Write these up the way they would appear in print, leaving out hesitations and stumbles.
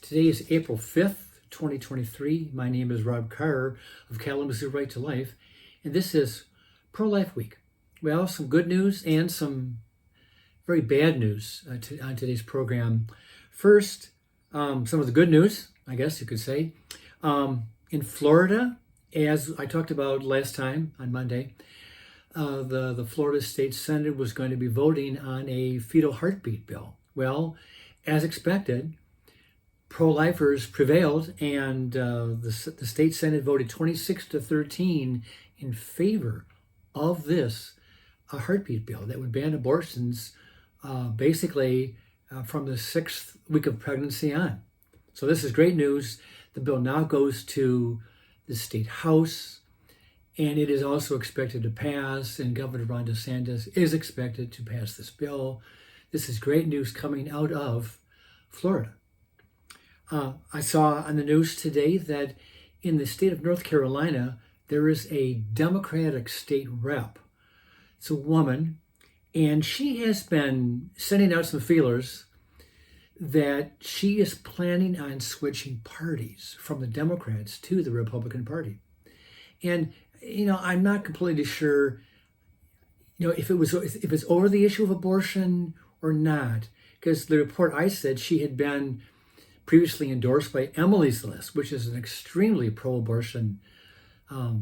Today is April 5th, 2023. My name is Rob Carr of Kalamazoo Right to Life, and this is Pro-Life Week. Well, some good news and some very bad news on today's program. First, some of the good news, I guess you could say. In Florida, as I talked about last time on Monday, the Florida State Senate was going to be voting on a fetal heartbeat bill. Well, as expected, pro-lifers prevailed, and the state Senate voted 26-13 in favor of this heartbeat bill that would ban abortions basically from the 6th week of pregnancy on. So this is great news. The bill now goes to the state house, and it is also expected to pass, and Governor Ron DeSantis is expected to pass this bill. This is great news coming out of Florida. I saw on the news today that in the state of North Carolina, there is a Democratic state rep. It's a woman, and she has been sending out some feelers that she is planning on switching parties from the Democrats to the Republican Party. And, I'm not completely sure, if it's over the issue of abortion or not, because the report I said she had been previously endorsed by Emily's List, which is an extremely pro-abortion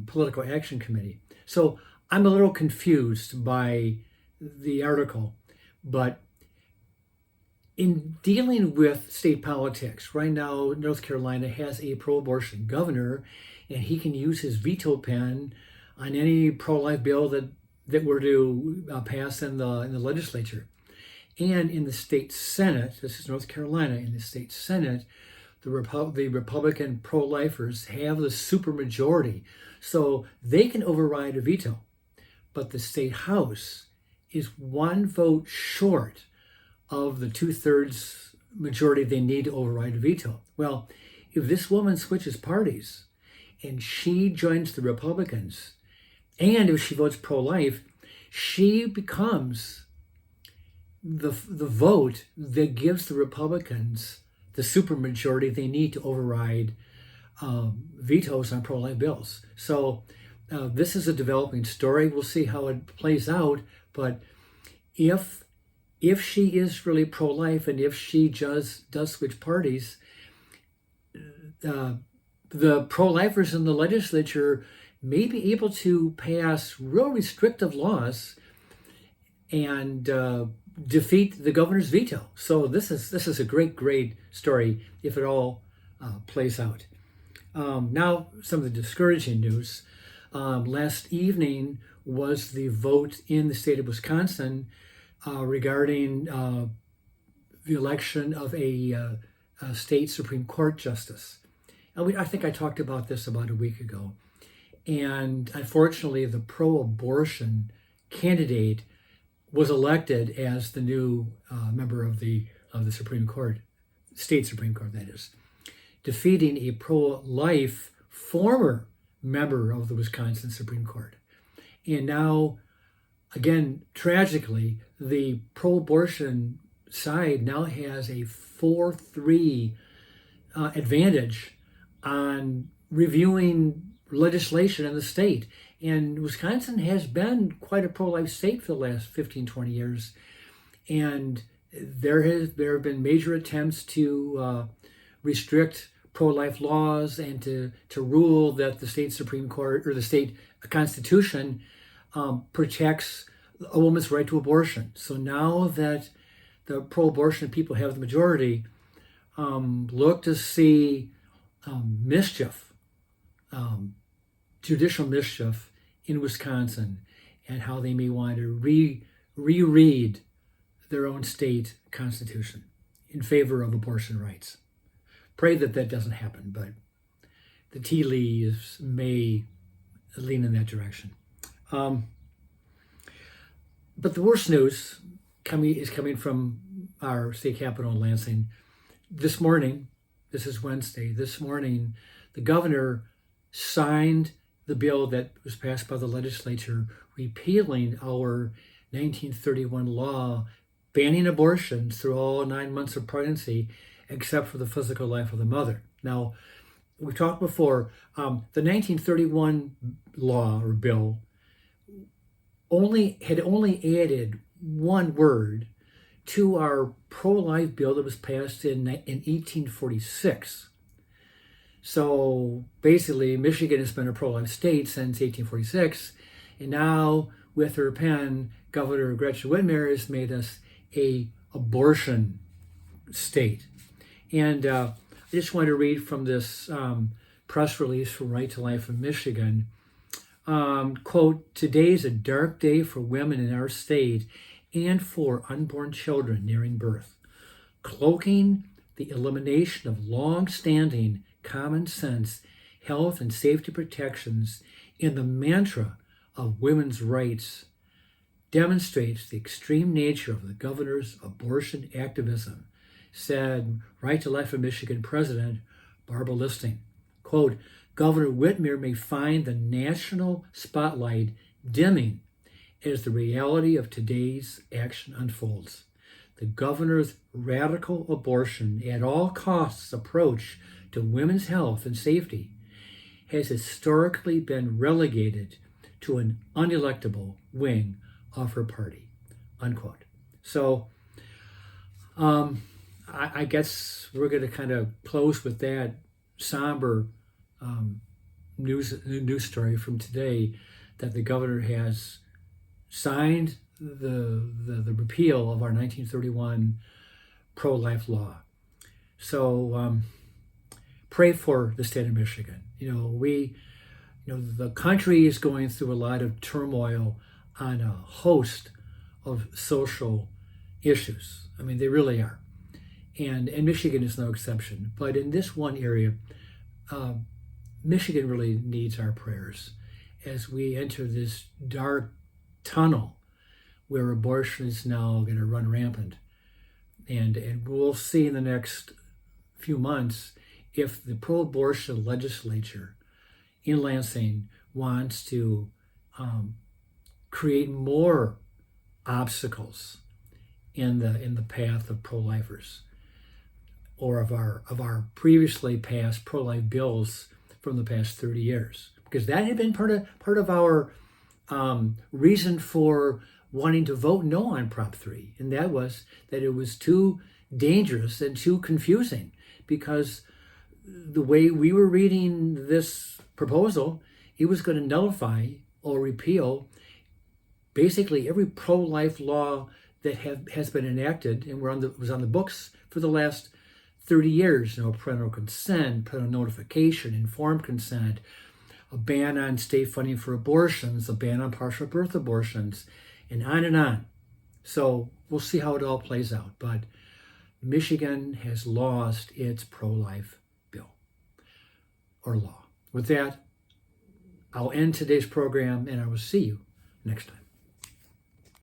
political action committee. So I'm a little confused by the article, but in dealing with state politics, right now, North Carolina has a pro-abortion governor, and he can use his veto pen on any pro-life bill that were to pass in the legislature. And in the state Senate, this is North Carolina, in the state Senate, the Republican pro-lifers have the supermajority, so they can override a veto. But the state house is one vote short of the 2/3 majority they need to override a veto. Well, if this woman switches parties and she joins the Republicans, and if she votes pro-life, she becomes the vote that gives the Republicans the supermajority they need to override vetoes on pro-life bills. So this is a developing story. We'll see how it plays out. But if she is really pro-life, and if she does switch parties, the pro-lifers in the legislature may be able to pass real restrictive laws and defeat the governor's veto. So this is a great story if it all plays out. Now, some of the discouraging news. Last evening was the vote in the state of Wisconsin regarding the election of a state Supreme Court justice. And I think I talked about this about a week ago. And unfortunately, the pro-abortion candidate was elected as the new member of the Supreme Court, state Supreme Court, that is, defeating a pro-life former member of the Wisconsin Supreme Court. And now, again, tragically, the pro-abortion side now has a 4-3 advantage on reviewing legislation in the state. And Wisconsin has been quite a pro-life state for the last 15-20 years. And there have been major attempts to restrict pro-life laws and to rule that the state Supreme Court or the state Constitution protects a woman's right to abortion. So now that the pro-abortion people have the majority, look to see mischief, judicial mischief in Wisconsin, and how they may want to reread their own state constitution in favor of abortion rights. Pray that doesn't happen, but the tea leaves may lean in that direction. But the worst news is coming from our state capital in Lansing. This morning, this is Wednesday, this morning, the governor signed the bill that was passed by the legislature repealing our 1931 law banning abortions through all 9 months of pregnancy except for the physical life of the mother. Now, we talked before, the 1931 law or bill had only added one word to our pro-life bill that was passed in 1846. So basically, Michigan has been a pro-life state since 1846, and now with her pen, Governor Gretchen Whitmer has made us a abortion state. And I just want to read from this press release from Right to Life in Michigan. Quote, "Today is a dark day for women in our state and for unborn children nearing birth. Cloaking the elimination of long-standing common sense health and safety protections in the mantra of women's rights demonstrates the extreme nature of the governor's abortion activism," said Right to Life in Michigan President Barbara Listing. Quote, "Governor Whitmer may find the national spotlight dimming as the reality of today's action unfolds. The governor's radical abortion at all costs approach to women's health and safety has historically been relegated to an unelectable wing of her party," unquote. So I guess we're going to kind of close with that somber news story from today, that the governor has signed the repeal of our 1931 pro-life law. So pray for the state of Michigan. The country is going through a lot of turmoil on a host of social issues. I mean, they really are. And Michigan is no exception. But in this one area, Michigan really needs our prayers as we enter this dark tunnel where abortion is now going to run rampant. And we'll see in the next few months if the pro-abortion legislature in Lansing wants to create more obstacles in the path of pro-lifers, or of our previously passed pro-life bills from the past 30 years, because that had been part of our reason for wanting to vote no on Prop 3, and that was that it was too dangerous and too confusing, because the way we were reading this proposal, it was going to nullify or repeal basically every pro-life law that has been enacted and was on the books for the last 30 years. Parental consent, parental notification, informed consent, a ban on state funding for abortions, a ban on partial birth abortions, and on and on. So we'll see how it all plays out. But Michigan has lost its pro-life bill or law. With that, I'll end today's program, and I will see you next time.